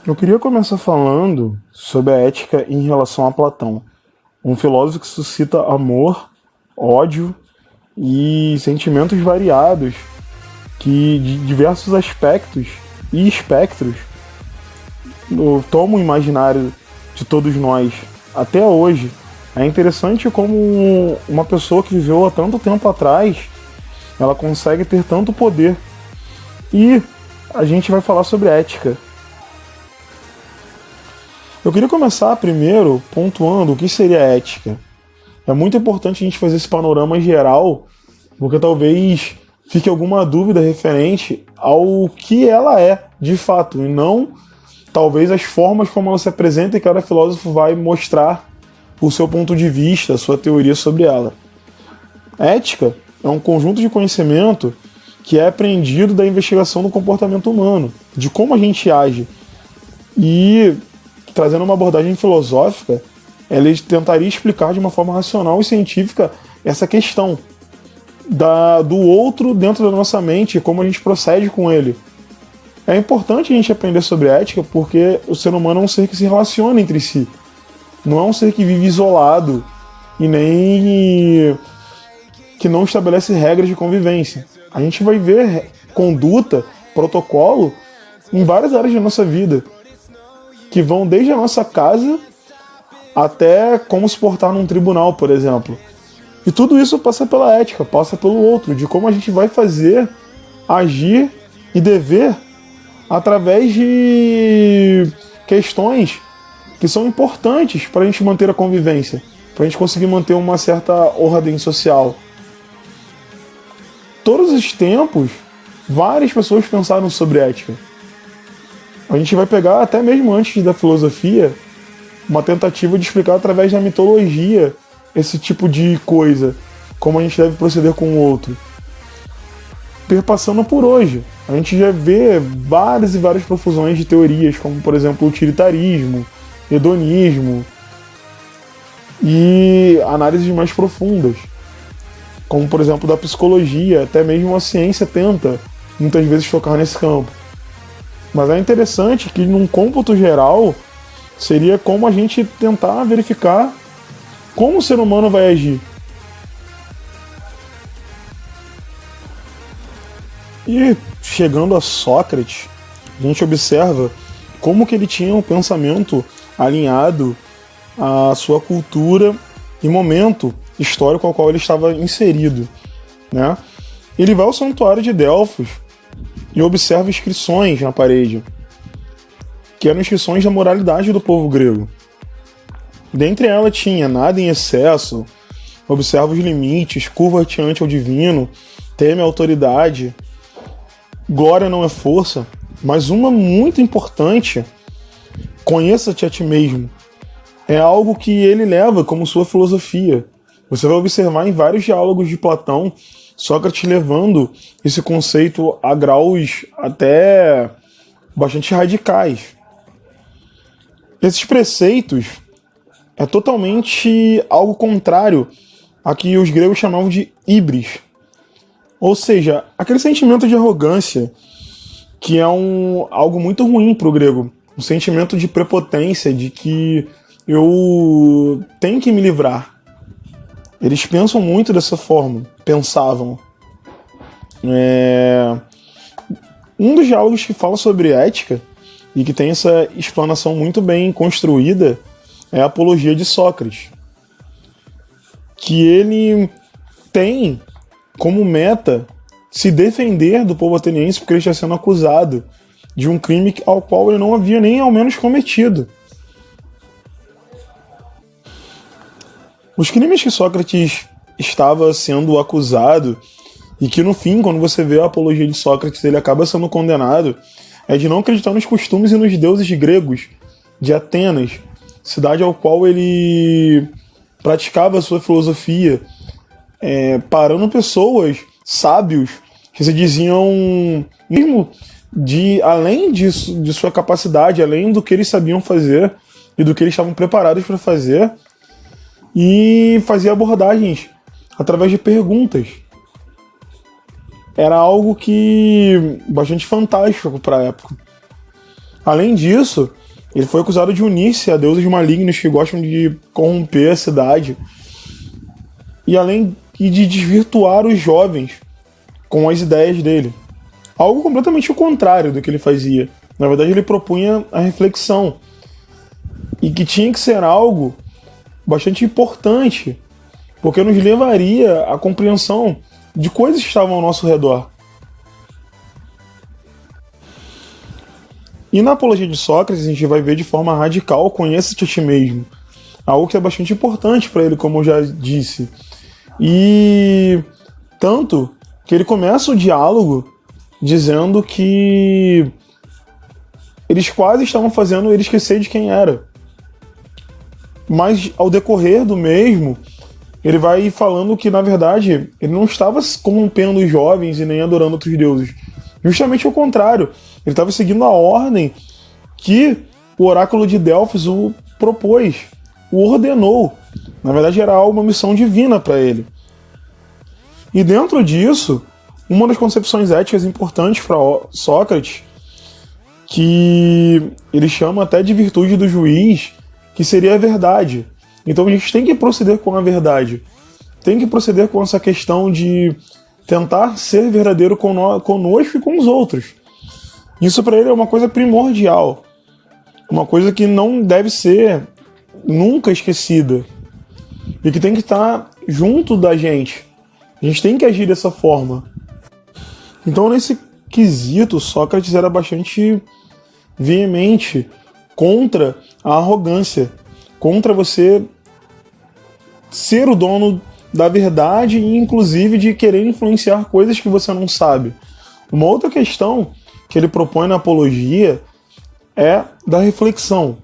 Eu queria começar falando sobre a ética em relação a Platão, um filósofo que suscita amor, ódio e sentimentos variados que, de diversos aspectos e espectros, tomam o imaginário de todos nós até hoje. É interessante como uma pessoa que viveu há tanto tempo atrás, ela consegue ter tanto poder. E a gente vai falar sobre ética. Eu queria começar primeiro pontuando o que seria ética. É muito importante a gente fazer esse panorama geral, porque talvez fique alguma dúvida referente ao que ela é, de fato, e não talvez as formas como ela se apresenta, e cada filósofo vai mostrar o seu ponto de vista, a sua teoria sobre ela. Ética é um conjunto de conhecimento que é aprendido da investigação do comportamento humano, de como a gente age. E, trazendo uma abordagem filosófica, ela tentaria explicar de uma forma racional e científica essa questão do outro dentro da nossa mente e como a gente procede com ele. É importante a gente aprender sobre ética porque o ser humano é um ser que se relaciona entre si. Não é um ser que vive isolado e nem que não estabelece regras de convivência. A gente vai ver conduta, protocolo em várias áreas da nossa vida, que vão desde a nossa casa até como se portar num tribunal, por exemplo. E tudo isso passa pela ética, passa pelo outro, de como a gente vai fazer, agir e dever através de questões que são importantes para a gente manter a convivência, para a gente conseguir manter uma certa ordem social. Todos os tempos, várias pessoas pensaram sobre ética. A gente vai pegar, até mesmo antes da filosofia, uma tentativa de explicar através da mitologia esse tipo de coisa, como a gente deve proceder com o outro. Perpassando por hoje, a gente já vê várias e várias profusões de teorias, como por exemplo o utilitarismo, hedonismo e análises mais profundas, como por exemplo da psicologia. Até mesmo a ciência tenta muitas vezes focar nesse campo. Mas é interessante que num cômputo geral seria como a gente tentar verificar como o ser humano vai agir. E chegando a Sócrates, a gente observa como que ele tinha um pensamento alinhado à sua cultura e momento histórico ao qual ele estava inserido, né? Ele vai ao santuário de Delfos e observa inscrições na parede, que eram inscrições da moralidade do povo grego. Dentre elas tinha nada em excesso, observa os limites, curva-te ante ao divino, teme a autoridade, glória não é força, mas uma muito importante, conheça-te a ti mesmo. É algo que ele leva como sua filosofia. Você vai observar em vários diálogos de Platão, Sócrates levando esse conceito a graus até bastante radicais. Esses preceitos é totalmente algo contrário a que os gregos chamavam de híbris. Ou seja, aquele sentimento de arrogância que é algo muito ruim para o grego. Um sentimento de prepotência, de que eu tenho que me livrar. Eles pensam muito dessa forma, pensavam. Um dos diálogos que fala sobre ética e que tem essa explanação muito bem construída é a Apologia de Sócrates, que ele tem como meta se defender do povo ateniense porque ele está sendo acusado de um crime ao qual ele não havia nem ao menos cometido. Os crimes que Sócrates estava sendo acusado e que no fim, quando você vê a Apologia de Sócrates, ele acaba sendo condenado, é de não acreditar nos costumes e nos deuses gregos de Atenas, cidade ao qual ele praticava a sua filosofia, parando pessoas, sábios, que se diziam, mesmo além de sua capacidade, além do que eles sabiam fazer e do que eles estavam preparados para fazer, e fazia abordagens através de perguntas. Era algo que bastante fantástico para a época. Além disso, Ele foi acusado de unir-se a deuses malignos que gostam de corromper a cidade e de desvirtuar os jovens com as ideias dele. Algo completamente o contrário do que ele fazia. Na verdade, ele propunha a reflexão e que tinha que ser algo bastante importante, porque nos levaria à compreensão de coisas que estavam ao nosso redor. E na Apologia de Sócrates, a gente vai ver de forma radical: conheça-te a ti mesmo. Algo que é bastante importante para ele, como eu já disse. E tanto que ele começa o diálogo dizendo que eles quase estavam fazendo ele esquecer de quem era. Mas ao decorrer do mesmo, ele vai falando que, na verdade, ele não estava corrompendo os jovens e nem adorando outros deuses. Justamente o contrário. Ele estava seguindo a ordem que o oráculo de Delfos o propôs, o ordenou. Na verdade, era uma missão divina para ele. E dentro disso, uma das concepções éticas importantes para Sócrates, que ele chama até de virtude do juiz, que seria a verdade. Então a gente tem que proceder com a verdade. Tem que proceder com essa questão de tentar ser verdadeiro conosco e com os outros. Isso para ele é uma coisa primordial. Uma coisa que não deve ser nunca esquecida. E que tem que estar junto da gente. A gente tem que agir dessa forma. Então, nesse quesito, Sócrates era bastante veemente contra a arrogância, contra você ser o dono da verdade e, inclusive, de querer influenciar coisas que você não sabe. Uma outra questão que ele propõe na Apologia é da reflexão.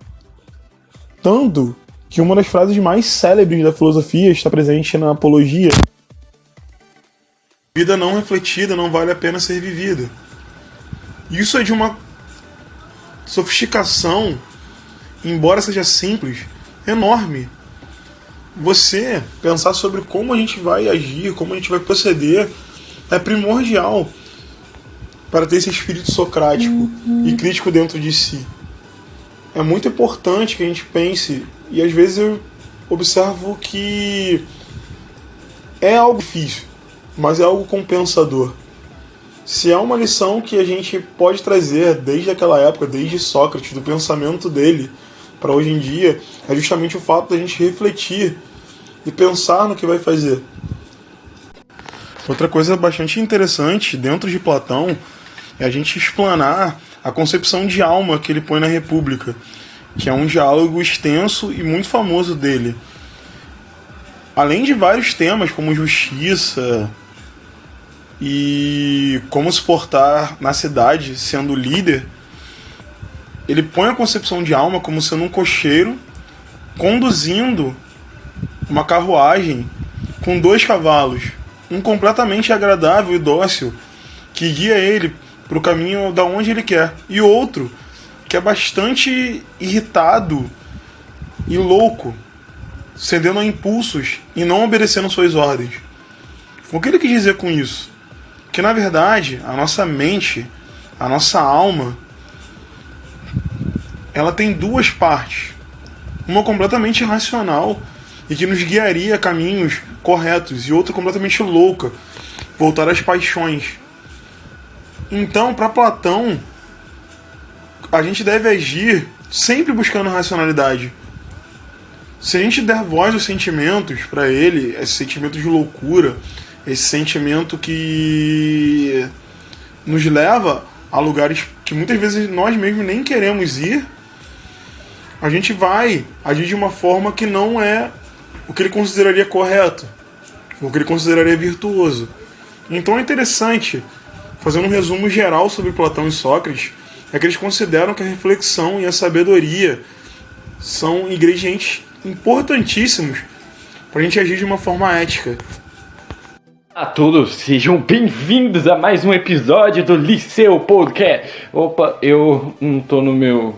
Tanto que uma das frases mais célebres da filosofia está presente na Apologia: vida não refletida não vale a pena ser vivida. Isso é de uma sofisticação, embora seja simples, enorme. Você pensar sobre como a gente vai agir, como a gente vai proceder, é primordial para ter esse espírito socrático e crítico dentro de si. É muito importante que a gente pense, e às vezes eu observo que é algo difícil, mas é algo compensador. Se há uma lição que a gente pode trazer desde aquela época, desde Sócrates, do pensamento dele para hoje em dia, é justamente o fato da gente refletir e pensar no que vai fazer. Outra coisa bastante interessante dentro de Platão é a gente explanar a concepção de alma que ele põe na República, que é um diálogo extenso e muito famoso dele. Além de vários temas como justiça e como se portar na cidade sendo líder, ele põe a concepção de alma como sendo um cocheiro conduzindo uma carruagem com 2 cavalos, um completamente agradável e dócil, que guia ele para o caminho da onde ele quer, e outro que é bastante irritado e louco, cedendo a impulsos e não obedecendo suas ordens. O que ele quis dizer com isso? Que na verdade a nossa mente, a nossa alma, ela tem 2 partes. Uma completamente racional e que nos guiaria a caminhos corretos, e outra completamente louca, voltada às paixões. Então, para Platão, a gente deve agir sempre buscando a racionalidade. Se a gente der voz aos sentimentos para ele, esse sentimento de loucura, esse sentimento que nos leva a lugares que muitas vezes nós mesmos nem queremos ir, a gente vai agir de uma forma que não é o que ele consideraria correto, o que ele consideraria virtuoso. Então é interessante, fazendo um resumo geral sobre Platão e Sócrates, é que eles consideram que a reflexão e a sabedoria são ingredientes importantíssimos para a gente agir de uma forma ética. Olá a todos, sejam bem-vindos a mais um episódio do Liceu Podcast. Opa, eu não tô no meu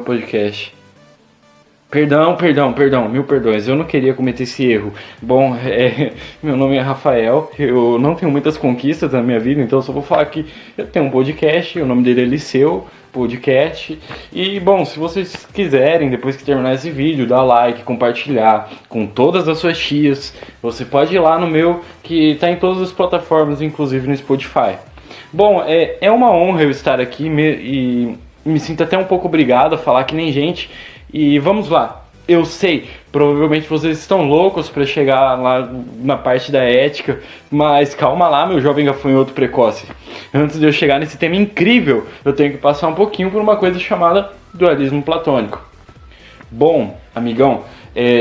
podcast. Perdão, mil perdões, eu não queria cometer esse erro. Bom, meu nome é Rafael, eu não tenho muitas conquistas na minha vida, então eu só vou falar que eu tenho um podcast, o nome dele é Liceu Podcast. E, bom, se vocês quiserem, depois que terminar esse vídeo, dar like, compartilhar com todas as suas tias, você pode ir lá no meu, que tá em todas as plataformas, inclusive no Spotify. Bom, é uma honra eu estar aqui e me sinto até um pouco obrigado a falar que nem gente. E vamos lá, eu sei, provavelmente vocês estão loucos para chegar lá na parte da ética, mas calma lá, meu jovem gafanhoto precoce. Antes de eu chegar nesse tema incrível, eu tenho que passar um pouquinho por uma coisa chamada dualismo platônico. Bom, amigão,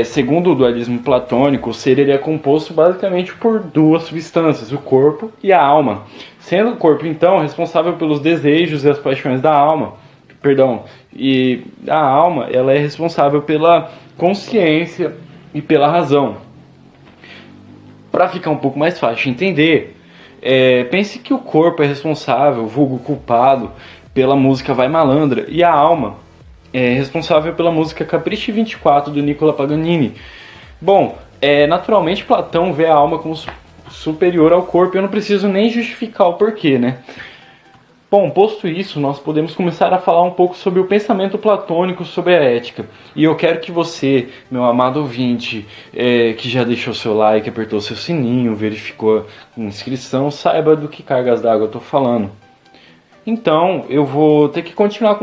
segundo o dualismo platônico, o ser ele é composto basicamente por duas substâncias, o corpo e a alma. Sendo o corpo, então, responsável pelos desejos e as paixões da alma, e a alma ela é responsável pela consciência e pela razão. Para ficar um pouco mais fácil de entender, pense que o corpo é responsável, vulgo culpado, pela música Vai Malandra, e a alma é responsável pela música Capricho 24 do Nicola Paganini. Bom, naturalmente Platão vê a alma como superior ao corpo, eu não preciso nem justificar o porquê, né? Bom, posto isso, nós podemos começar a falar um pouco sobre o pensamento platônico sobre a ética. E eu quero que você, meu amado ouvinte, que já deixou seu like, apertou seu sininho, verificou a inscrição, saiba do que cargas d'água eu estou falando. Então, eu vou ter que continuar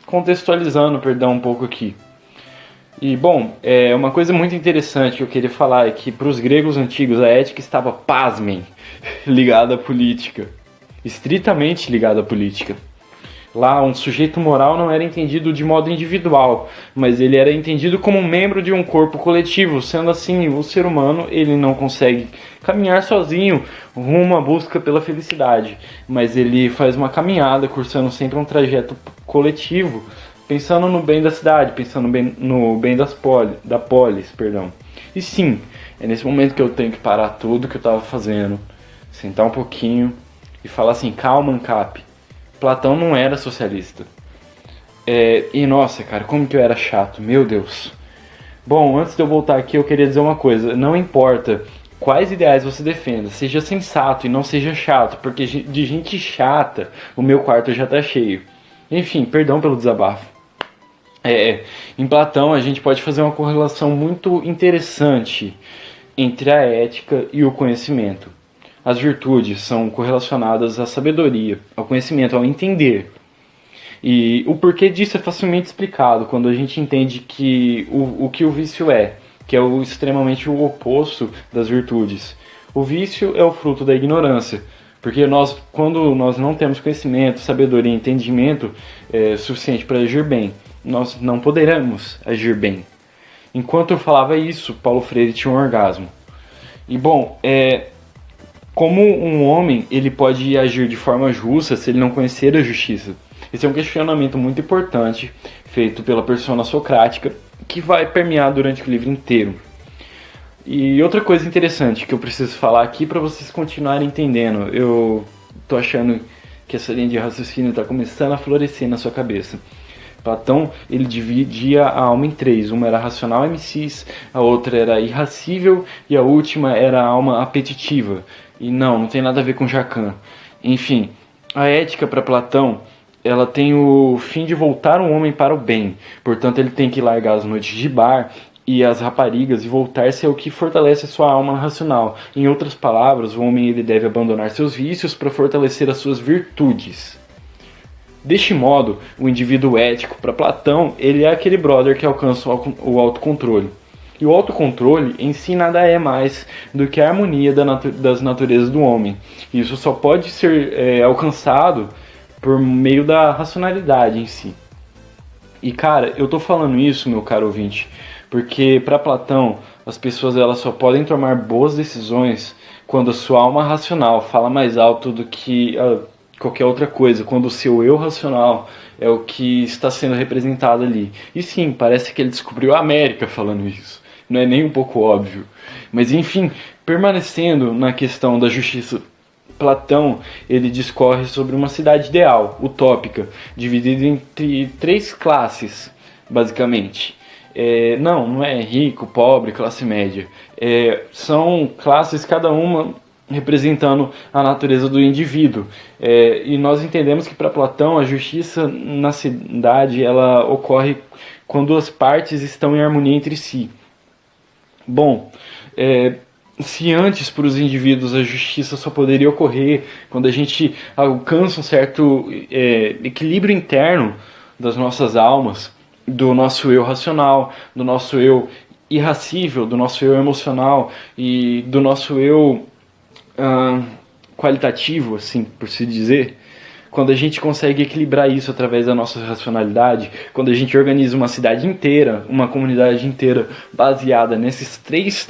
contextualizando, um pouco aqui. E, bom, uma coisa muito interessante que eu queria falar é que para os gregos antigos a ética estava, pasmem, ligada à política. Estritamente ligado à política. Lá, um sujeito moral não era entendido de modo individual, mas ele era entendido como um membro de um corpo coletivo. Sendo assim, o ser humano ele não consegue caminhar sozinho rumo à busca pela felicidade, mas ele faz uma caminhada, cursando sempre um trajeto coletivo, pensando no bem da cidade, pensando no bem da polis. E sim, é nesse momento que eu tenho que parar tudo que eu estava fazendo, sentar um pouquinho e falar assim, calma, Ancap, Platão não era socialista. E nossa, cara, como que eu era chato, meu Deus. Bom, antes de eu voltar aqui, eu queria dizer uma coisa, não importa quais ideais você defenda, seja sensato e não seja chato, porque de gente chata, o meu quarto já tá cheio. Enfim, perdão pelo desabafo. Em Platão a gente pode fazer uma correlação muito interessante entre a ética e o conhecimento. As virtudes são correlacionadas à sabedoria, ao conhecimento, ao entender. E o porquê disso é facilmente explicado quando a gente entende que o que o vício é, que é extremamente o oposto das virtudes. O vício é o fruto da ignorância, porque quando nós não temos conhecimento, sabedoria e entendimento suficiente para agir bem, nós não poderemos agir bem. Enquanto eu falava isso, Paulo Freire tinha um orgasmo. E bom, como um homem ele pode agir de forma justa se ele não conhecer a justiça? Esse é um questionamento muito importante feito pela persona socrática que vai permear durante o livro inteiro. E outra coisa interessante que eu preciso falar aqui para vocês continuarem entendendo, eu tô achando que essa linha de raciocínio está começando a florescer na sua cabeça. Platão ele dividia a alma em três, uma era racional emisis, a outra era irracível e a última era a alma apetitiva. E não tem nada a ver com Jacan. Enfim, a ética para Platão, ela tem o fim de voltar um homem para o bem. Portanto, ele tem que largar as noites de bar e as raparigas e voltar-se ao que fortalece a sua alma racional. Em outras palavras, o homem ele deve abandonar seus vícios para fortalecer as suas virtudes. Deste modo, o indivíduo ético para Platão, ele é aquele brother que alcança o autocontrole. E o autocontrole em si nada é mais do que a harmonia das naturezas do homem. Isso só pode ser alcançado por meio da racionalidade em si. E cara, eu tô falando isso, meu caro ouvinte, porque para Platão as pessoas elas só podem tomar boas decisões quando a sua alma racional fala mais alto do que qualquer outra coisa, quando o seu eu racional é o que está sendo representado ali. E sim, parece que ele descobriu a América falando isso. Não é nem um pouco óbvio. Mas enfim, permanecendo na questão da justiça, Platão ele discorre sobre uma cidade ideal, utópica, dividida entre três classes, basicamente. Não é rico, pobre, classe média. São classes, cada uma representando a natureza do indivíduo. E nós entendemos que para Platão a justiça na cidade ela ocorre quando as partes estão em harmonia entre si. Bom, se antes para os indivíduos a justiça só poderia ocorrer quando a gente alcança um certo equilíbrio interno das nossas almas, do nosso eu racional, do nosso eu irracível, do nosso eu emocional e do nosso eu qualitativo, assim por se dizer, quando a gente consegue equilibrar isso através da nossa racionalidade, quando a gente organiza uma cidade inteira, uma comunidade inteira baseada nesses três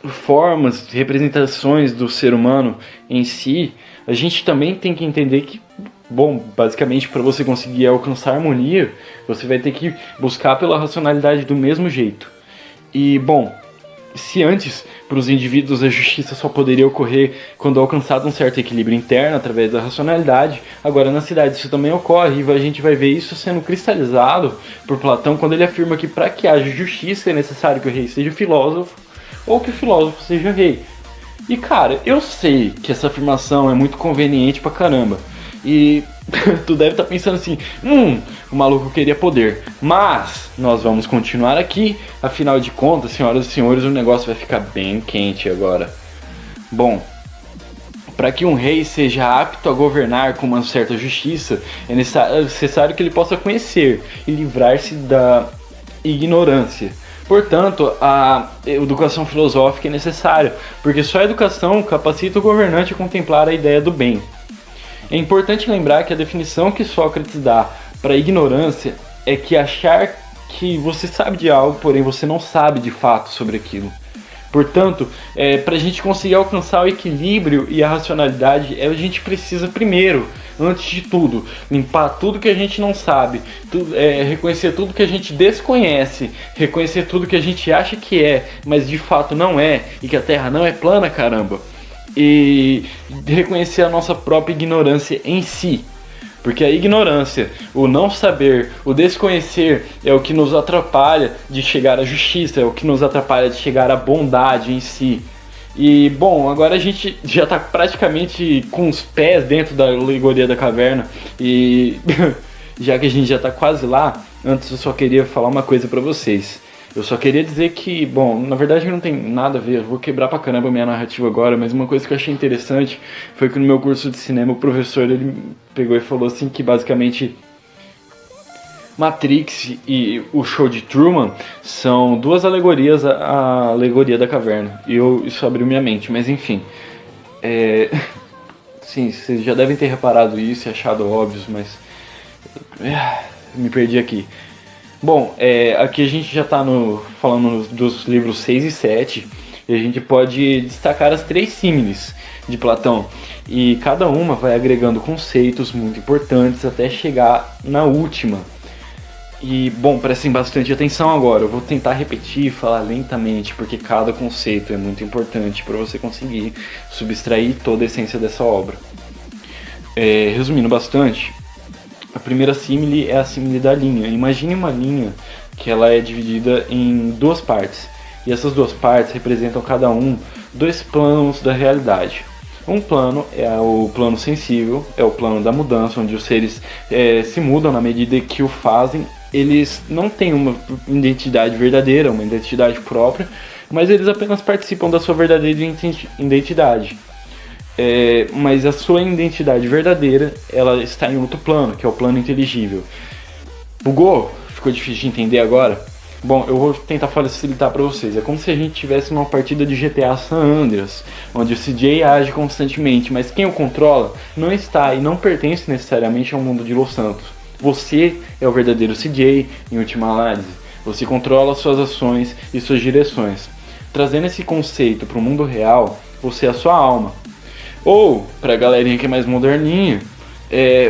formas, representações do ser humano em si, a gente também tem que entender que, bom, basicamente para você conseguir alcançar harmonia, você vai ter que buscar pela racionalidade do mesmo jeito. E, bom, se antes para os indivíduos a justiça só poderia ocorrer quando alcançado um certo equilíbrio interno através da racionalidade, agora na cidade isso também ocorre e a gente vai ver isso sendo cristalizado por Platão quando ele afirma que para que haja justiça é necessário que o rei seja filósofo ou que o filósofo seja rei. E cara, eu sei que essa afirmação é muito conveniente pra caramba. E tu deve estar pensando assim, o maluco queria poder. Mas nós vamos continuar aqui, afinal de contas, senhoras e senhores, o negócio vai ficar bem quente agora. Bom, para que um rei seja apto a governar com uma certa justiça, é necessário que ele possa conhecer e livrar-se da ignorância. Portanto, a educação filosófica é necessária, porque só a educação capacita o governante a contemplar a ideia do bem. É importante lembrar que a definição que Sócrates dá para a ignorância é que achar que você sabe de algo, porém você não sabe de fato sobre aquilo. Portanto, para a gente conseguir alcançar o equilíbrio e a racionalidade, a gente precisa primeiro, antes de tudo, limpar tudo que a gente não sabe, reconhecer tudo que a gente desconhece, reconhecer tudo que a gente acha que é, mas de fato não é, e que a Terra não é plana, caramba. E reconhecer a nossa própria ignorância em si. Porque a ignorância, o não saber, o desconhecer é o que nos atrapalha de chegar à justiça, é o que nos atrapalha de chegar à bondade em si. E, bom, agora a gente já está praticamente com os pés dentro da alegoria da caverna. E já que a gente já está quase lá, antes eu só queria falar uma coisa para vocês. Eu só queria dizer que, bom, na verdade não tem nada a ver, eu vou quebrar pra caramba a minha narrativa agora, mas uma coisa que eu achei interessante foi que no meu curso de cinema o professor ele pegou e falou assim que basicamente Matrix e o show de Truman são duas alegorias à alegoria da caverna. E isso abriu minha mente, mas enfim. Sim, vocês já devem ter reparado isso e achado óbvio, mas me perdi aqui. Bom, aqui a gente já está falando dos livros 6 e 7 e a gente pode destacar as três símiles de Platão e cada uma vai agregando conceitos muito importantes até chegar na última. E, bom, prestem bastante atenção agora, eu vou tentar repetir e falar lentamente porque cada conceito é muito importante para você conseguir subtrair toda a essência dessa obra. Resumindo bastante, a primeira símile é a símile da linha. Imagine uma linha que ela é dividida em duas partes. E essas duas partes representam cada um dois planos da realidade. Um plano é o plano sensível, é o plano da mudança, onde os seres se mudam na medida que o fazem. Eles não têm uma identidade verdadeira, uma identidade própria, mas eles apenas participam da sua verdadeira identidade. Mas a sua identidade verdadeira ela está em outro plano, que é o plano inteligível. Bugou? Ficou difícil de entender agora? Bom, eu vou tentar facilitar para vocês. É como se a gente tivesse uma partida de GTA San Andreas, onde o CJ age constantemente, mas quem o controla não está e não pertence necessariamente ao mundo de Los Santos. Você é o verdadeiro CJ, em última análise. Você controla suas ações e suas direções. Trazendo esse conceito para o mundo real, você é a sua alma. Ou, para a galerinha que é mais moderninha,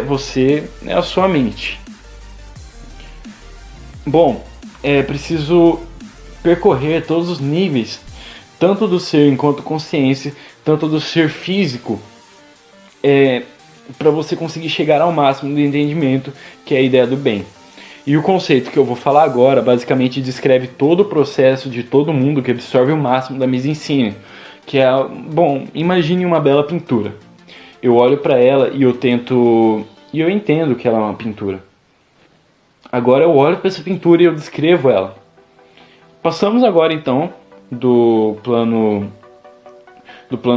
você é a sua mente. Bom, é preciso percorrer todos os níveis, tanto do ser enquanto consciência, tanto do ser físico, para você conseguir chegar ao máximo do entendimento, que é a ideia do bem. E o conceito que eu vou falar agora basicamente descreve todo o processo de todo mundo que absorve o máximo da mise-en-scène, que é, bom, imagine uma bela pintura. Eu olho para ela e eu entendo que ela é uma pintura. Agora eu olho para essa pintura e eu descrevo ela. Passamos agora então do plano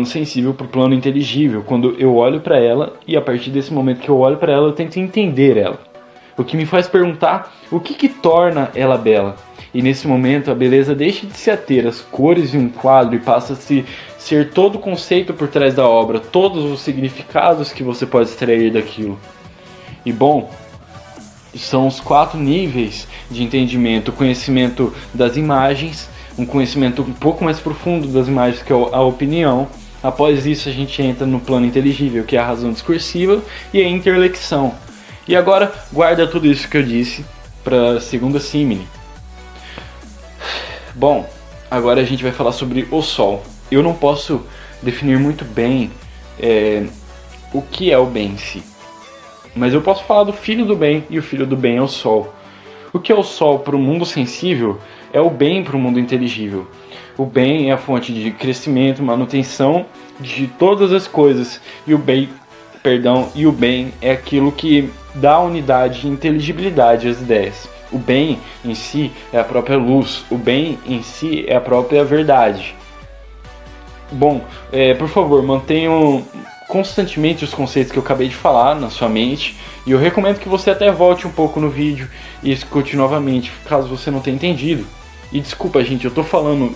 sensível para o plano inteligível, quando eu olho para ela e a partir desse momento que eu olho para ela eu tento entender ela. O que me faz perguntar o que torna ela bela. E nesse momento a beleza deixa de se ater às cores de um quadro e passa a ser todo o conceito por trás da obra, todos os significados que você pode extrair daquilo. E bom, são os 4 níveis de entendimento: o conhecimento das imagens, um conhecimento um pouco mais profundo das imagens, que é a opinião. Após isso a gente entra no plano inteligível, que é a razão discursiva e a interlexão. E agora guarda tudo isso que eu disse para a segunda símile. Bom, agora a gente vai falar sobre o Sol. Eu não posso definir muito bem o que é o bem em si, mas eu posso falar do filho do bem, e o filho do bem é o Sol. O que é o Sol para o mundo sensível é o bem para o mundo inteligível. O bem é a fonte de crescimento, manutenção de todas as coisas, e o bem é aquilo que dá unidade e inteligibilidade às ideias. O bem em si é a própria luz, o bem em si é a própria verdade. Bom, por favor, mantenham constantemente os conceitos que eu acabei de falar na sua mente, e eu recomendo que você até volte um pouco no vídeo e escute novamente, caso você não tenha entendido. E desculpa, gente, eu tô falando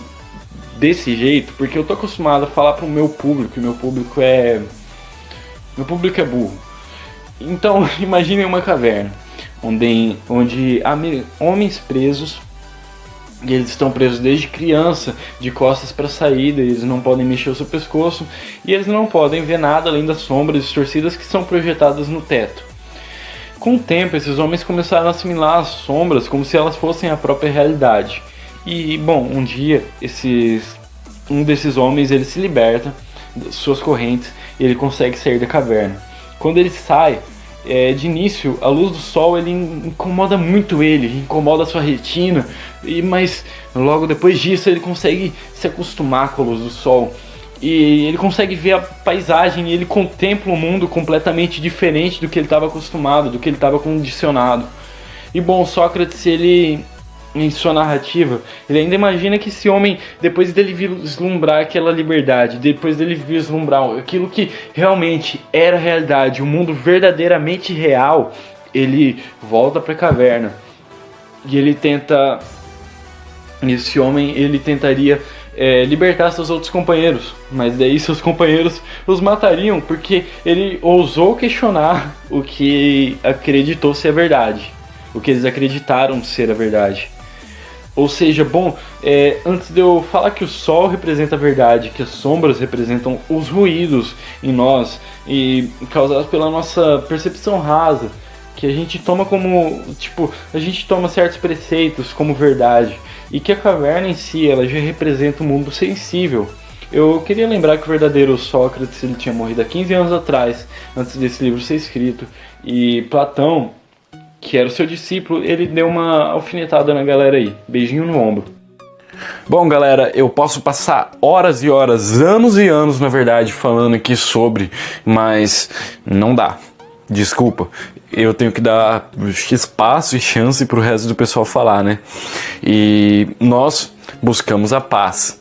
desse jeito porque eu tô acostumado a falar pro meu público, e meu público é burro. Então, imaginem uma caverna onde há homens presos, e eles estão presos desde criança, de costas para a saída, eles não podem mexer o seu pescoço, e eles não podem ver nada além das sombras distorcidas que são projetadas no teto. Com o tempo, esses homens começaram a assimilar as sombras como se elas fossem a própria realidade. E, bom, um dia, um desses homens ele se liberta das suas correntes e ele consegue sair da caverna. Quando ele sai, de início, a luz do sol ele incomoda muito ele, incomoda a sua retina, mas logo depois disso ele consegue se acostumar com a luz do sol. E ele consegue ver a paisagem e ele contempla um mundo completamente diferente do que ele estava acostumado, do que ele estava condicionado. E bom, Sócrates, ele, em sua narrativa, ele ainda imagina que esse homem, depois dele vislumbrar aquela liberdade, depois dele vislumbrar aquilo que realmente era realidade, o mundo verdadeiramente real, ele volta para a caverna. E esse homem, ele tentaria libertar seus outros companheiros, mas daí seus companheiros os matariam porque ele ousou questionar o que acreditou ser a verdade, o que eles acreditaram ser a verdade. Ou seja, bom, antes de eu falar que o sol representa a verdade, que as sombras representam os ruídos em nós e causados pela nossa percepção rasa, que a gente toma como, a gente toma certos preceitos como verdade, e que a caverna em si, ela já representa um mundo sensível. Eu queria lembrar que o verdadeiro Sócrates, ele tinha morrido há 15 anos atrás, antes desse livro ser escrito, e Platão, que era o seu discípulo, ele deu uma alfinetada na galera aí, beijinho no ombro. Bom, galera, eu posso passar horas e horas, anos e anos, na verdade, falando aqui sobre, mas não dá. Desculpa, eu tenho que dar espaço e chance pro resto do pessoal falar, né? E nós buscamos a paz.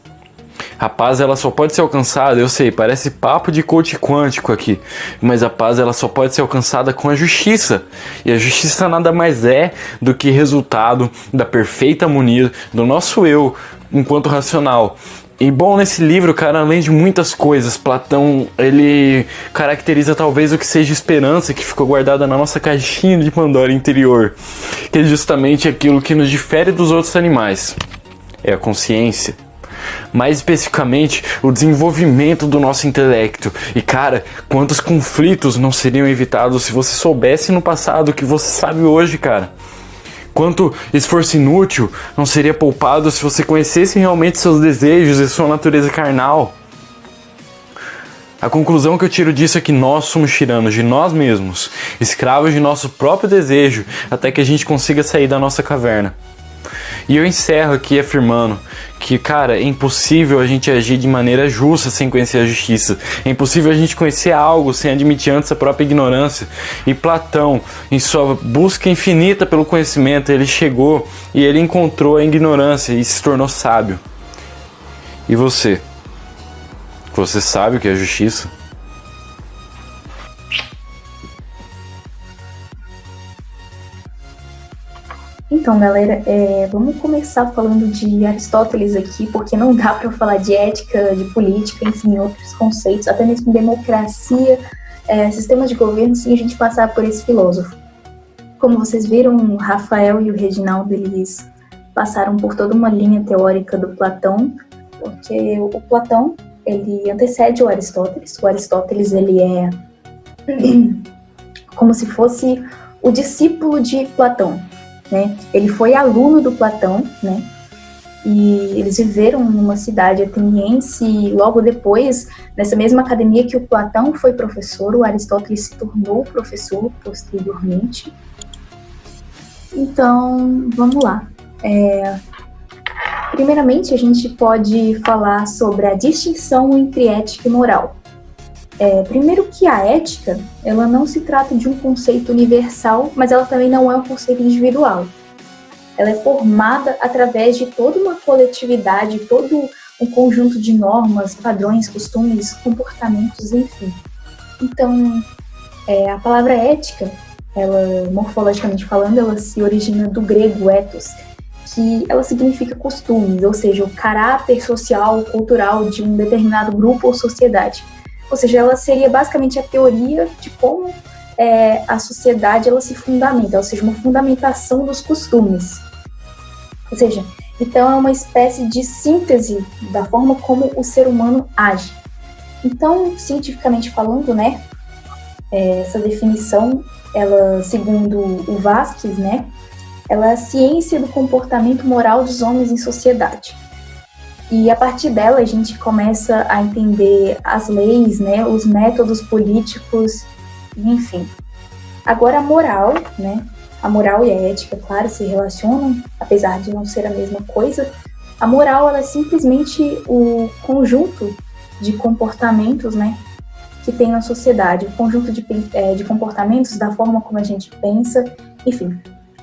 A paz, ela só pode ser alcançada, eu sei, parece papo de coach quântico aqui, mas a paz, ela só pode ser alcançada com a justiça. E a justiça nada mais é do que resultado da perfeita harmonia do nosso eu enquanto racional. E bom, nesse livro, cara, além de muitas coisas, Platão, ele caracteriza talvez o que seja esperança, que ficou guardada na nossa caixinha de Pandora interior, que é justamente aquilo que nos difere dos outros animais, é a consciência. Mais especificamente, o desenvolvimento do nosso intelecto. E cara, quantos conflitos não seriam evitados se você soubesse no passado o que você sabe hoje, cara? Quanto esforço inútil não seria poupado se você conhecesse realmente seus desejos e sua natureza carnal? A conclusão que eu tiro disso é que nós somos tiranos de nós mesmos, escravos de nosso próprio desejo, até que a gente consiga sair da nossa caverna. E eu encerro aqui afirmando que, cara, é impossível a gente agir de maneira justa sem conhecer a justiça. É impossível a gente conhecer algo sem admitir antes a própria ignorância. E Platão, em sua busca infinita pelo conhecimento, ele chegou e ele encontrou a ignorância e se tornou sábio. E você? Você sabe o que é justiça? Então, galera, vamos começar falando de Aristóteles aqui, porque não dá para falar de ética, de política, enfim, outros conceitos, até mesmo democracia, sistema de governo, sem a gente passar por esse filósofo. Como vocês viram, o Rafael e o Reginaldo, eles passaram por toda uma linha teórica do Platão, porque o Platão, ele antecede o Aristóteles. O Aristóteles, ele é como se fosse o discípulo de Platão, né? Ele foi aluno do Platão, né? E eles viveram numa cidade ateniense e logo depois, nessa mesma academia que o Platão foi professor, o Aristóteles se tornou professor posteriormente. Então, vamos lá. Primeiramente, a gente pode falar sobre a distinção entre ética e moral. Primeiro que a ética, ela não se trata de um conceito universal, mas ela também não é um conceito individual. Ela é formada através de toda uma coletividade, todo um conjunto de normas, padrões, costumes, comportamentos, enfim. Então, a palavra ética, ela, morfologicamente falando, ela se origina do grego ethos, que ela significa costumes, ou seja, o caráter social, cultural de um determinado grupo ou sociedade. Ou seja, ela seria basicamente a teoria de como a sociedade ela se fundamenta, ou seja, uma fundamentação dos costumes. Ou seja, então é uma espécie de síntese da forma como o ser humano age. Então, cientificamente falando, né, essa definição, ela, segundo o Vasquez, né, ela é a ciência do comportamento moral dos homens em sociedade. E a partir dela a gente começa a entender as leis, né, os métodos políticos, enfim. Agora a moral, né, a moral e a ética, claro, se relacionam, apesar de não ser a mesma coisa. A moral, ela é simplesmente o conjunto de comportamentos, né, que tem na sociedade, o conjunto de comportamentos, da forma como a gente pensa, enfim.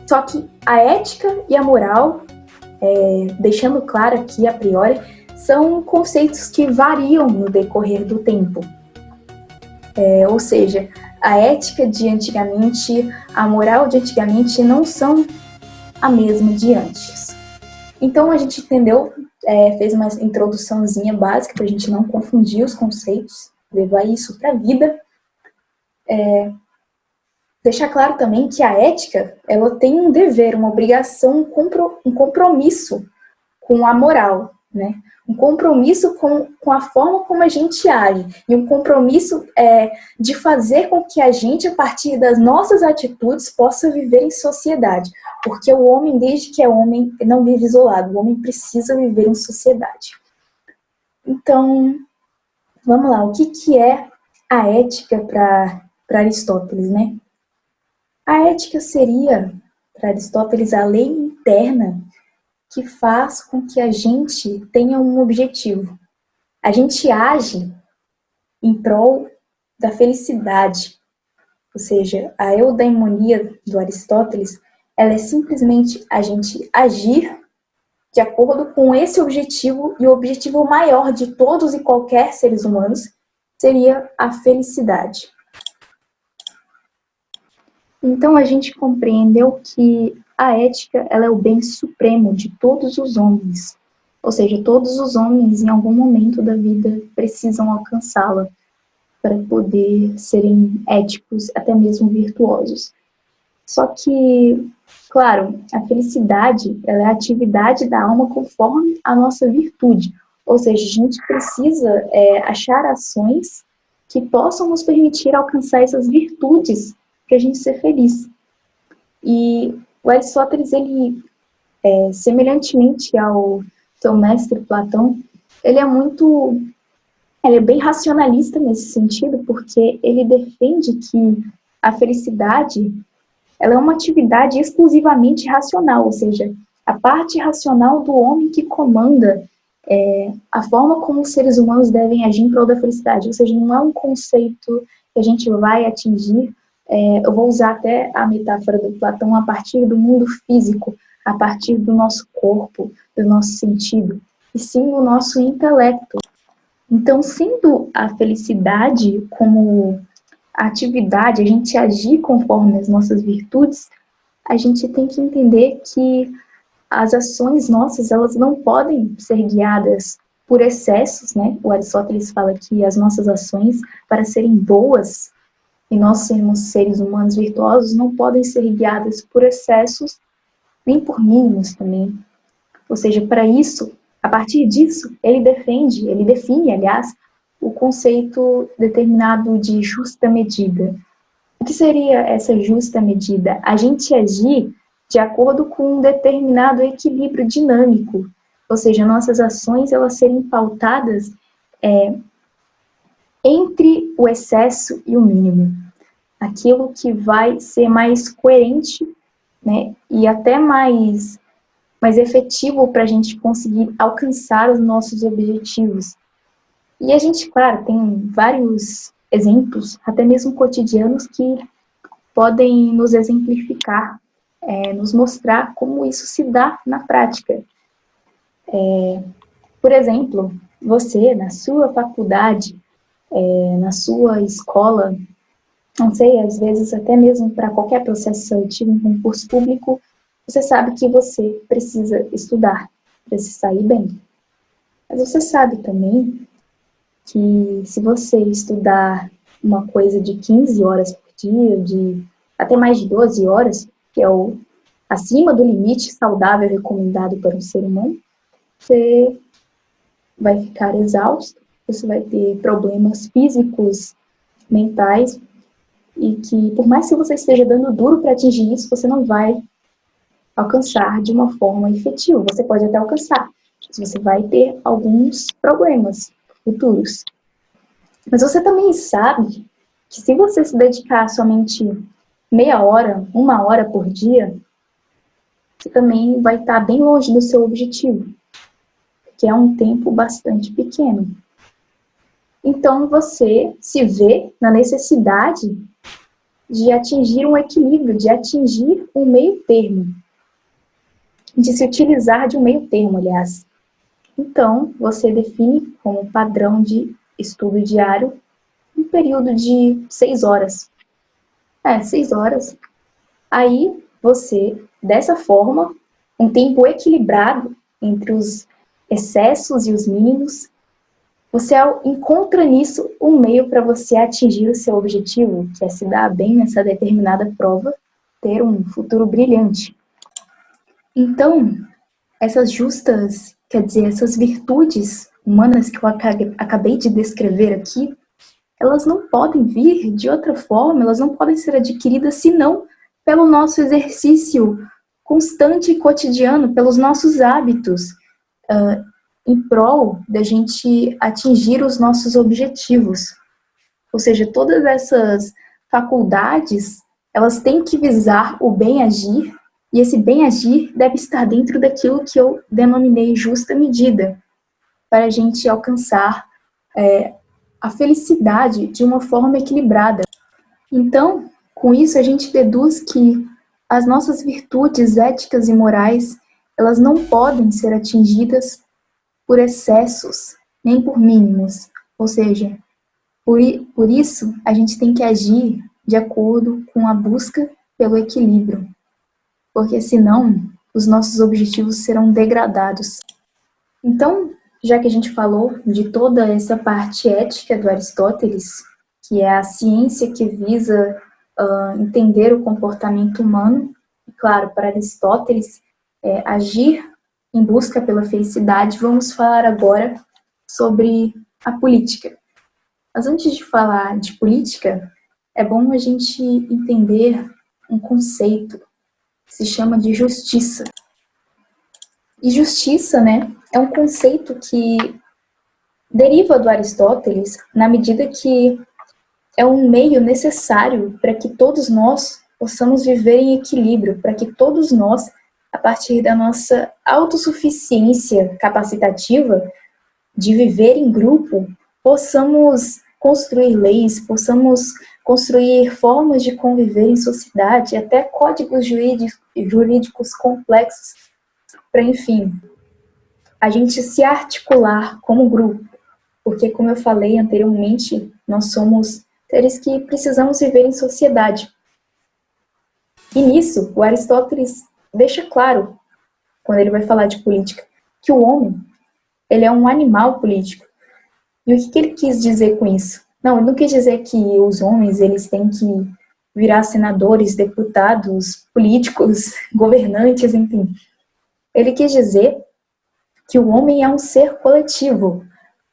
Só que a ética e a moral, deixando claro aqui a priori, são conceitos que variam no decorrer do tempo. Ou seja, a ética de antigamente, a moral de antigamente não são a mesma de antes. Então a gente entendeu, fez uma introduçãozinha básica para a gente não confundir os conceitos, levar isso para a vida. Deixar claro também que a ética, ela tem um dever, uma obrigação, um compromisso com a moral, né? Um compromisso com a forma como a gente age, e um compromisso de fazer com que a gente, a partir das nossas atitudes, possa viver em sociedade. Porque o homem, desde que é homem, não vive isolado, o homem precisa viver em sociedade. Então, vamos lá, o que é a ética para Aristóteles, né? A ética seria, para Aristóteles, a lei interna que faz com que a gente tenha um objetivo. A gente age em prol da felicidade. Ou seja, a eudaimonia do Aristóteles, ela é simplesmente a gente agir de acordo com esse objetivo, e o objetivo maior de todos e qualquer seres humanos seria a felicidade. Então a gente compreendeu que a ética, ela é o bem supremo de todos os homens. Ou seja, todos os homens em algum momento da vida precisam alcançá-la para poder serem éticos, até mesmo virtuosos. Só que, claro, a felicidade, ela é a atividade da alma conforme a nossa virtude. Ou seja, a gente precisa achar ações que possam nos permitir alcançar essas virtudes para a gente ser feliz. E o Aristóteles, ele, semelhantemente ao seu mestre Platão, ele é muito Ele é bem racionalista nesse sentido, porque ele defende que a felicidade ela é uma atividade exclusivamente racional, ou seja, a parte racional do homem que comanda a forma como os seres humanos devem agir em prol da felicidade, ou seja, não é um conceito que a gente vai atingir, eu vou usar até a metáfora do Platão, a partir do mundo físico, a partir do nosso corpo, do nosso sentido, e sim do nosso intelecto. Então, sendo a felicidade como a atividade, a gente agir conforme as nossas virtudes, a gente tem que entender que as ações nossas, elas não podem ser guiadas por excessos, né? O Aristóteles fala que as nossas ações, para serem boas, e nós sermos seres humanos virtuosos, não podem ser guiadas por excessos, nem por mínimos também. Ou seja, para isso, a partir disso, ele define, aliás, o conceito determinado de justa medida. O que seria essa justa medida? A gente agir de acordo com um determinado equilíbrio dinâmico, ou seja, nossas ações elas serem pautadas entre o excesso e o mínimo. Aquilo que vai ser mais coerente, né, e até mais efetivo para a gente conseguir alcançar os nossos objetivos. E a gente, claro, tem vários exemplos, até mesmo cotidianos, que podem nos exemplificar, nos mostrar como isso se dá na prática. Por exemplo, você, na sua faculdade, na sua escola, não sei, às vezes até mesmo para qualquer processo seletivo em concurso público, você sabe que você precisa estudar para se sair bem. Mas você sabe também que se você estudar uma coisa de 15 horas por dia, de até mais de 12 horas, que é o acima do limite saudável recomendado para um ser humano, você vai ficar exausto, você vai ter problemas físicos, mentais, e que por mais que você esteja dando duro para atingir isso, você não vai alcançar de uma forma efetiva. Você pode até alcançar, mas você vai ter alguns problemas futuros. Mas você também sabe que se você se dedicar somente meia hora, 1 hora por dia, você também vai estar bem longe do seu objetivo, que é um tempo bastante pequeno. Então você se vê na necessidade de atingir um equilíbrio, de atingir um meio termo, de se utilizar de um meio termo, aliás. Então, você define como padrão de estudo diário um período de 6 horas. 6 horas. Aí, você, dessa forma, um tempo equilibrado entre os excessos e os mínimos, você encontra nisso um meio para você atingir o seu objetivo, que é se dar bem nessa determinada prova, ter um futuro brilhante. Então, essas virtudes humanas que eu acabei de descrever aqui, elas não podem vir de outra forma, elas não podem ser adquiridas senão pelo nosso exercício constante e cotidiano, pelos nossos hábitos, em prol da gente atingir os nossos objetivos. Ou seja, todas essas faculdades, elas têm que visar o bem agir, e esse bem agir deve estar dentro daquilo que eu denominei justa medida, para a gente alcançar a felicidade de uma forma equilibrada. Então, com isso, a gente deduz que as nossas virtudes éticas e morais, elas não podem ser atingidas por excessos, nem por mínimos. Ou seja, por isso, a gente tem que agir de acordo com a busca pelo equilíbrio, porque senão os nossos objetivos serão degradados. Então, já que a gente falou de toda essa parte ética do Aristóteles, que é a ciência que visa entender o comportamento humano, e claro, para Aristóteles, agir em busca pela felicidade, vamos falar agora sobre a política. Mas antes de falar de política, é bom a gente entender um conceito que se chama de justiça. E justiça, né, é um conceito que deriva do Aristóteles na medida que é um meio necessário para que todos nós possamos viver em equilíbrio, para que todos nós, a partir da nossa autossuficiência capacitativa de viver em grupo, possamos construir leis, possamos construir formas de conviver em sociedade, até códigos jurídicos complexos, para, enfim, a gente se articular como grupo. Porque, como eu falei anteriormente, nós somos seres que precisamos viver em sociedade. E nisso, o Aristóteles deixa claro, quando ele vai falar de política, que o homem, ele é um animal político. E o que ele quis dizer com isso? Não, ele não quis dizer que os homens, eles têm que virar senadores, deputados, políticos, governantes, enfim. Ele quis dizer que o homem é um ser coletivo.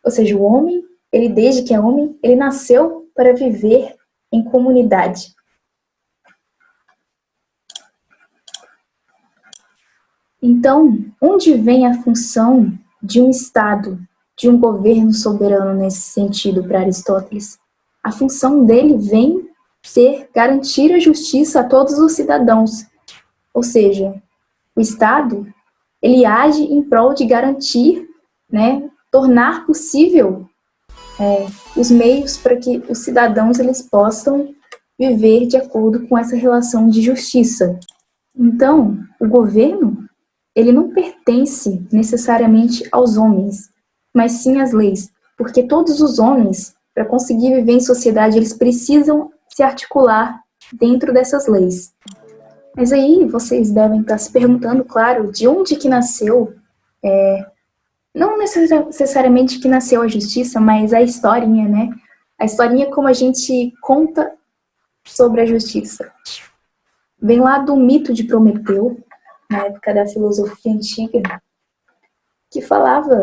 Ou seja, o homem, ele desde que é homem, ele nasceu para viver em comunidade. Então, onde vem a função de um Estado, de um governo soberano nesse sentido para Aristóteles? A função dele vem ser garantir a justiça a todos os cidadãos. Ou seja, o Estado, ele age em prol de garantir, tornar possível os meios para que os cidadãos eles possam viver de acordo com essa relação de justiça. Então, o governo, ele não pertence necessariamente aos homens, mas sim às leis, porque todos os homens, para conseguir viver em sociedade, eles precisam se articular dentro dessas leis. Mas aí vocês devem estar se perguntando, claro, de onde que nasceu, não necessariamente que nasceu a justiça, mas a historinha, né? A historinha como a gente conta sobre a justiça. Vem lá do mito de Prometeu, na época da filosofia antiga, que falava,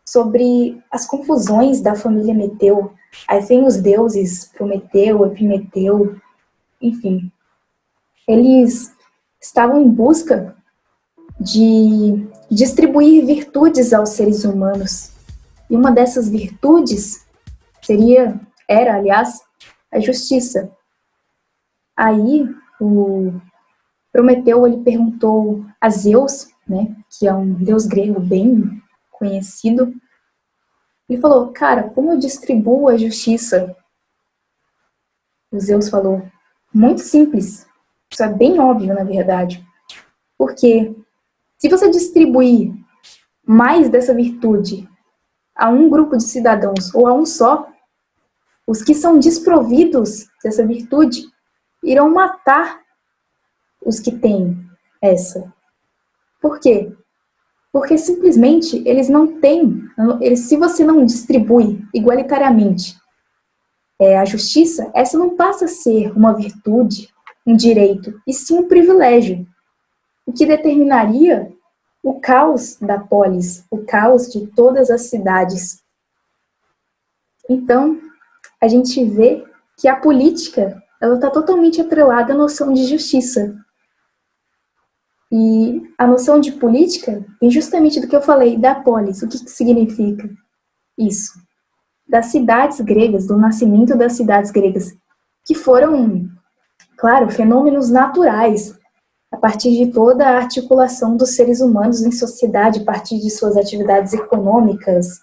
sobre as confusões da família Meteu. Aí vem os deuses Prometeu, Epimeteu, enfim. Eles estavam em busca de distribuir virtudes aos seres humanos. E uma dessas virtudes era, a justiça. Aí, o Prometeu, ele perguntou a Zeus, que é um deus grego bem conhecido, ele falou, cara, como eu distribuo a justiça? O Zeus falou, muito simples, isso é bem óbvio, na verdade, porque se você distribuir mais dessa virtude a um grupo de cidadãos ou a um só, os que são desprovidos dessa virtude irão matar os que têm essa. Por quê? Porque simplesmente eles não têm, se você não distribui igualitariamente a justiça, essa não passa a ser uma virtude, um direito, e sim um privilégio, o que determinaria o caos da polis, o caos de todas as cidades. Então, a gente vê que a política ela está totalmente atrelada à noção de justiça. E a noção de política vem justamente do que eu falei, da polis. O que significa isso? Das cidades gregas, do nascimento das cidades gregas, que foram, claro, fenômenos naturais, a partir de toda a articulação dos seres humanos em sociedade, a partir de suas atividades econômicas,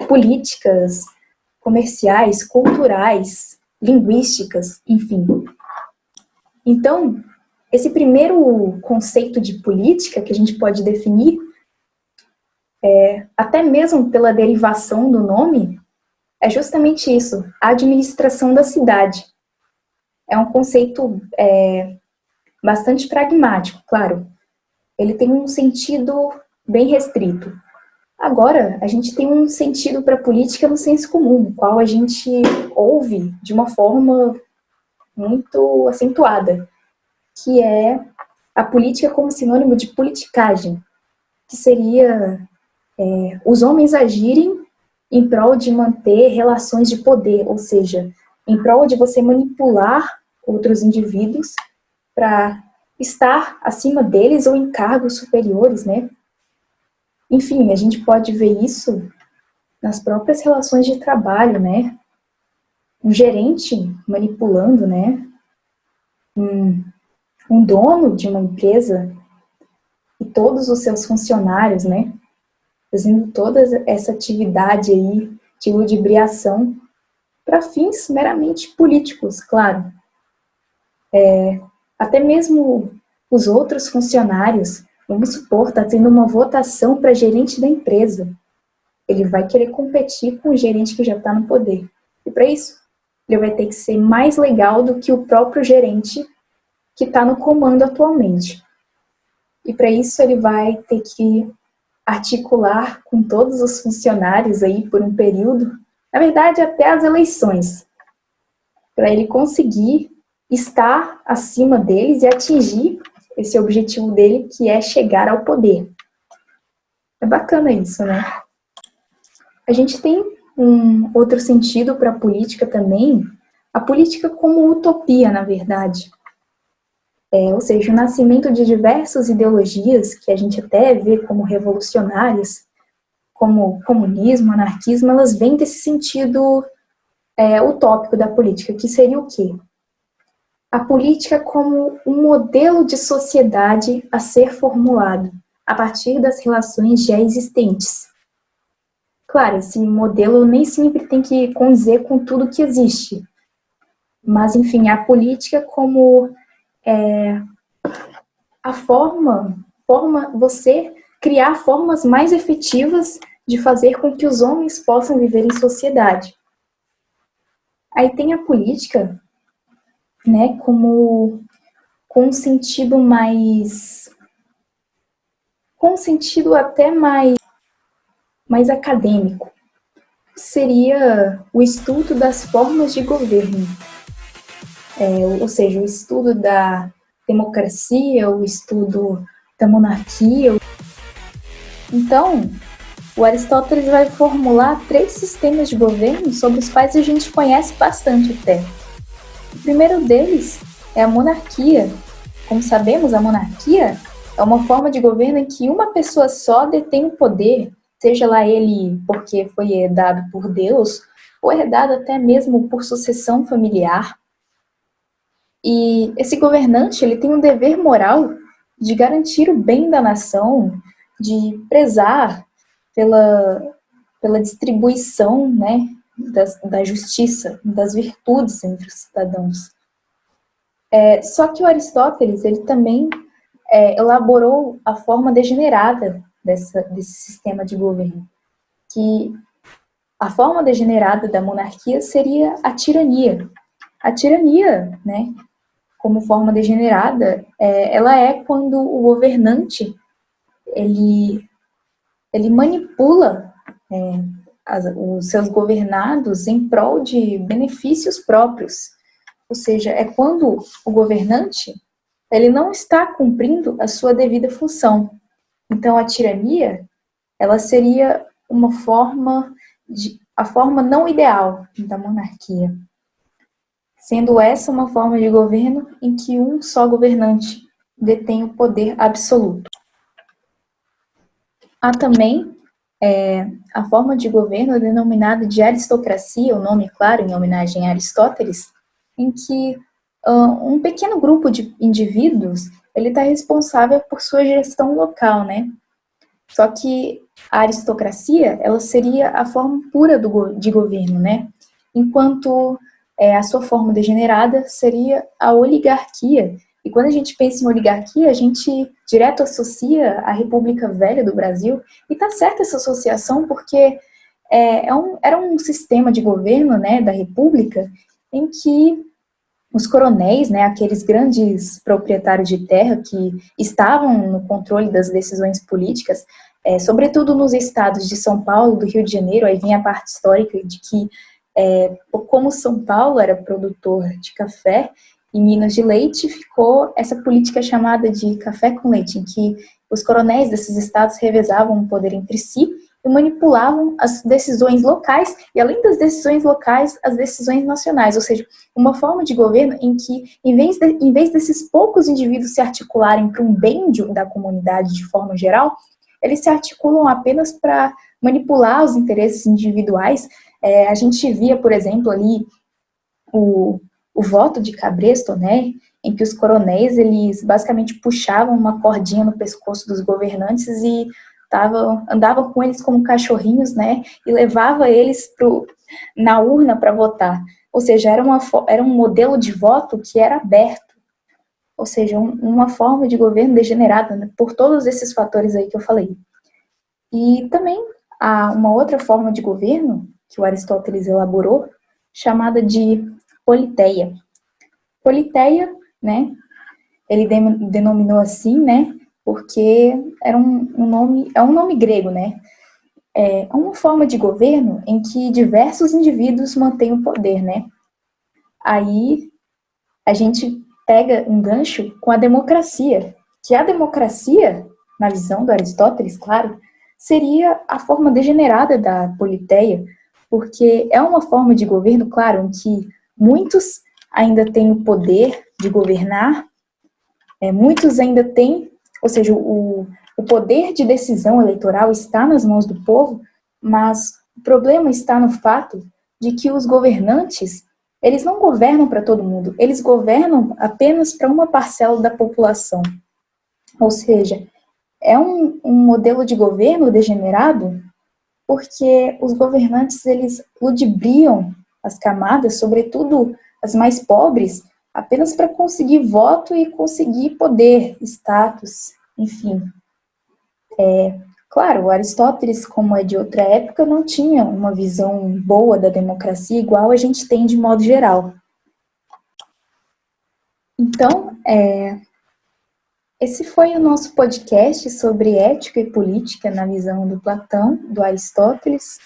políticas, comerciais, culturais, linguísticas, enfim. Então, esse primeiro conceito de política que a gente pode definir, até mesmo pela derivação do nome, é justamente isso, a administração da cidade. É um conceito bastante pragmático, claro. Ele tem um sentido bem restrito. Agora, a gente tem um sentido para a política no senso comum, o qual a gente ouve de uma forma muito acentuada, que é a política como sinônimo de politicagem, que seria os homens agirem em prol de manter relações de poder, ou seja, em prol de você manipular outros indivíduos para estar acima deles ou em cargos superiores, Enfim, a gente pode ver isso nas próprias relações de trabalho, né? Um gerente manipulando, né? Um dono de uma empresa e todos os seus funcionários, né? Fazendo toda essa atividade aí de ludibriação para fins meramente políticos, claro. Até mesmo os outros funcionários, vamos supor, está tendo uma votação para gerente da empresa. Ele vai querer competir com o gerente que já está no poder. E para isso, ele vai ter que ser mais legal do que o próprio gerente que está no comando atualmente. E para isso ele vai ter que articular com todos os funcionários aí por um período, na verdade até as eleições, para ele conseguir estar acima deles e atingir esse objetivo dele, que é chegar ao poder. É bacana isso, né? A gente tem um outro sentido para a política também, a política como utopia, na verdade. Ou seja, o nascimento de diversas ideologias que a gente até vê como revolucionárias, como comunismo, anarquismo, elas vêm desse sentido utópico da política, que seria o quê? A política como um modelo de sociedade a ser formulado a partir das relações já existentes. Claro, esse modelo nem sempre tem que condizer com tudo que existe, mas, enfim, a política como a forma você criar formas mais efetivas de fazer com que os homens possam viver em sociedade. Aí tem a política, né, com um sentido até mais acadêmico. Seria o estudo das formas de governo. Ou seja, o estudo da democracia, o estudo da monarquia. Então, o Aristóteles vai formular 3 sistemas de governo sobre os quais a gente conhece bastante até. O primeiro deles é a monarquia. Como sabemos, a monarquia é uma forma de governo em que uma pessoa só detém o poder, seja lá ele porque foi herdado por Deus, ou herdado até mesmo por sucessão familiar. E esse governante, ele tem um dever moral de garantir o bem da nação, de prezar pela distribuição, né, da justiça, das virtudes entre os cidadãos. Só que o Aristóteles, ele também elaborou a forma degenerada desse sistema de governo, que a forma degenerada da monarquia seria a tirania. A tirania, né, como forma degenerada, ela é quando o governante ele manipula os seus governados em prol de benefícios próprios. Ou seja, é quando o governante ele não está cumprindo a sua devida função. Então, a tirania ela seria a forma não ideal da monarquia, sendo essa uma forma de governo em que um só governante detém o poder absoluto. Há também a forma de governo denominada de aristocracia, o nome, claro, em homenagem a Aristóteles, em que um pequeno grupo de indivíduos ele está responsável por sua gestão local, né? Só que a aristocracia ela seria a forma pura de governo, né? Enquanto a sua forma degenerada seria a oligarquia. E quando a gente pensa em oligarquia, a gente direto associa a República Velha do Brasil, e tá certa essa associação porque era um sistema de governo, né, da República, em que os coronéis, né, aqueles grandes proprietários de terra que estavam no controle das decisões políticas, sobretudo nos estados de São Paulo, do Rio de Janeiro, aí vem a parte histórica de que como São Paulo era produtor de café e Minas de leite, ficou essa política chamada de café com leite, em que os coronéis desses estados revezavam o poder entre si e manipulavam as decisões locais e, além das decisões locais, as decisões nacionais, ou seja, uma forma de governo em que, em vez desses poucos indivíduos se articularem para um bem da comunidade de forma geral, eles se articulam apenas para manipular os interesses individuais. A gente via, por exemplo, ali o voto de Cabresto, né, em que os coronéis, eles basicamente puxavam uma cordinha no pescoço dos governantes e andavam com eles como cachorrinhos, né, e levava eles na urna para votar. Ou seja, era um modelo de voto que era aberto. Ou seja, uma forma de governo degenerada, né, por todos esses fatores aí que eu falei. E também há uma outra forma de governo que o Aristóteles elaborou, chamada de politeia. Politeia, né, ele denominou assim, né, porque era um nome grego, né. É uma forma de governo em que diversos indivíduos mantêm o poder, né. Aí a gente pega um gancho com a democracia, que a democracia, na visão do Aristóteles, claro, seria a forma degenerada da politeia, porque é uma forma de governo, claro, em que muitos ainda têm o poder de governar, muitos ainda têm, ou seja, o poder de decisão eleitoral está nas mãos do povo, mas o problema está no fato de que os governantes, eles não governam para todo mundo, eles governam apenas para uma parcela da população. Ou seja, é um modelo de governo degenerado porque os governantes, eles ludibriam as camadas, sobretudo as mais pobres, apenas para conseguir voto e conseguir poder, status, enfim. Claro, o Aristóteles, como é de outra época, não tinha uma visão boa da democracia igual a gente tem de modo geral. Então, esse foi o nosso podcast sobre ética e política na visão do Platão, do Aristóteles.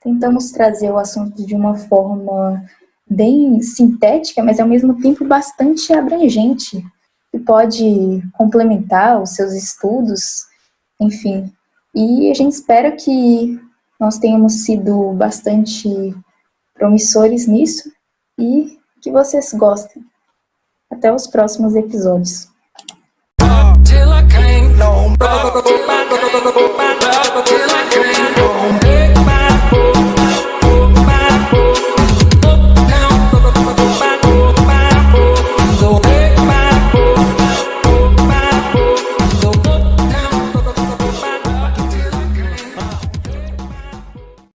Tentamos trazer o assunto de uma forma bem sintética, mas ao mesmo tempo bastante abrangente, que pode complementar os seus estudos, enfim. E a gente espera que nós tenhamos sido bastante promissores nisso e que vocês gostem. Até os próximos episódios. Till I can't no more.